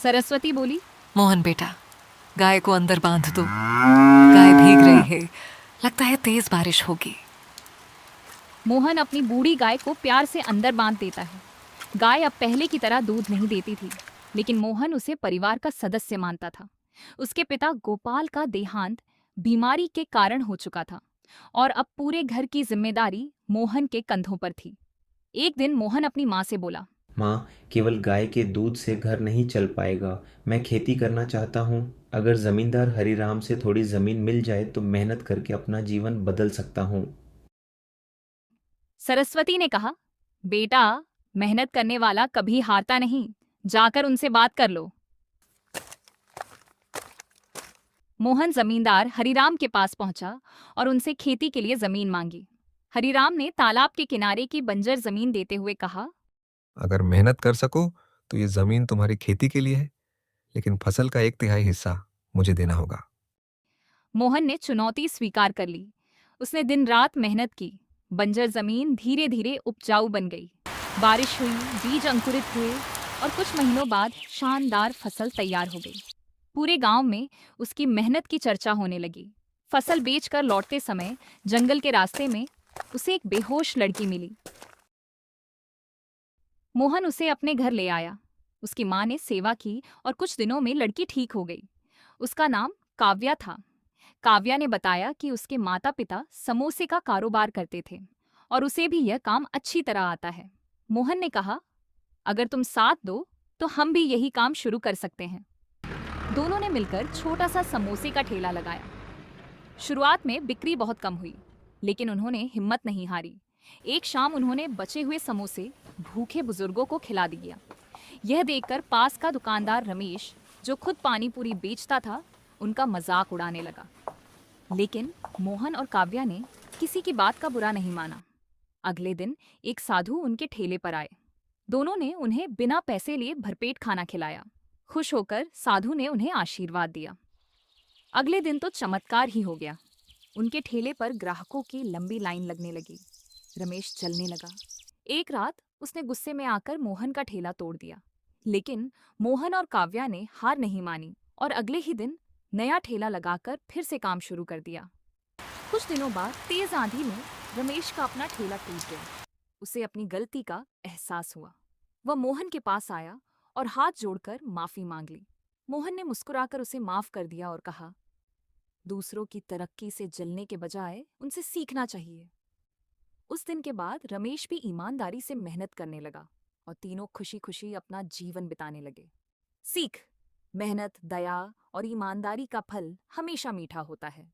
सरस्वती बोली। मोहन बेटा, गाय को अंदर बांध दो। गाय भीग रही है, लगता है तेज बारिश होगी। मोहन अपनी बूढ़ी गाय को प्यार से अंदर बांध देता है। गाय अब पहले की तरह दूध नहीं देती थी, लेकिन मोहन उसे परिवार का सदस्य मानता था। उसके पिता गोपाल का देहांत बीमारी के कारण हो चुका था और अब पूरे घर की जिम्मेदारी मोहन के कंधों पर थी। एक दिन मोहन अपनी माँ से बोला, माँ, केवल गाय के दूध से घर नहीं चल पाएगा। मैं खेती करना चाहता हूँ। अगर जमींदार हरिराम से थोड़ी जमीन मिल जाए तो मेहनत करके अपना जीवन बदल सकता हूँ। सरस्वती ने कहा, बेटा, मेहनत करने वाला कभी हारता नहीं, जाकर उनसे बात कर लो। मोहन जमींदार हरिराम के पास पहुंचा और उनसे खेती के लिए जमीन मांगी। हरिराम ने तालाब के किनारे की बंजर जमीन देते हुए कहा, अगर मेहनत कर सको तो ये जमीन तुम्हारी खेती के लिए है, लेकिन फसल का 1/3 हिस्सा मुझे देना होगा। मोहन ने चुनौती स्वीकार कर ली। उसने दिन रात मेहनत की। बंजर जमीन धीरे धीरे उपजाऊ बन गई। बारिश हुई, बीज अंकुरित हुए और कुछ महीनों बाद शानदार फसल तैयार हो गई। पूरे गांव में उसकी मेहनत की चर्चा होने लगी। फसल बेचकर लौटते समय जंगल के रास्ते में उसे एक बेहोश लड़की मिली। मोहन उसे अपने घर ले आया। उसकी माँ ने सेवा की और कुछ दिनों में लड़की ठीक हो गई। उसका नाम काव्या था। काव्या ने बताया कि उसके माता पिता समोसे का कारोबार करते थे और उसे भी यह काम अच्छी तरह आता है। मोहन ने कहा, अगर तुम साथ दो तो हम भी यही काम शुरू कर सकते हैं। दोनों ने मिलकर छोटा सा समोसे का ठेला लगाया। शुरुआत में बिक्री बहुत कम हुई, लेकिन उन्होंने हिम्मत नहीं हारी। एक शाम उन्होंने बचे हुए समोसे भूखे बुजुर्गों को खिला दिया। यह देखकर पास का दुकानदार रमेश, जो खुद पानी पूरी बेचता था, उनका मजाक उड़ाने लगा। लेकिन मोहन और काव्या ने किसी की बात का बुरा नहीं माना। अगले दिन एक साधु उनके ठेले पर आए। दोनों ने उन्हें बिना पैसे लिए भरपेट खाना खिलाया। खुश होकर साधु ने उन्हें आशीर्वाद दिया। अगले दिन तो चमत्कार ही हो गया। उनके ठेले पर ग्राहकों की लंबी लाइन लगने लगी। रमेश जलने लगा। एक रात उसने गुस्से में आकर मोहन का ठेला तोड़ दिया। लेकिन मोहन और काव्या ने हार नहीं मानी और अगले ही दिन नया ठेला लगाकर फिर से काम शुरू कर दिया। कुछ दिनों बाद तेज आंधी में रमेश का अपना ठेला टूट गया। उसे अपनी गलती का एहसास हुआ। वह मोहन के पास आया और हाथ जोड़कर माफी मांग ली। मोहन ने मुस्कुराकर उसे माफ कर दिया और कहा, दूसरों की तरक्की से जलने के बजाय उनसे सीखना चाहिए। उस दिन के बाद रमेश भी ईमानदारी से मेहनत करने लगा और तीनों खुशी खुशी अपना जीवन बिताने लगे। सीख: मेहनत, दया और ईमानदारी का फल हमेशा मीठा होता है।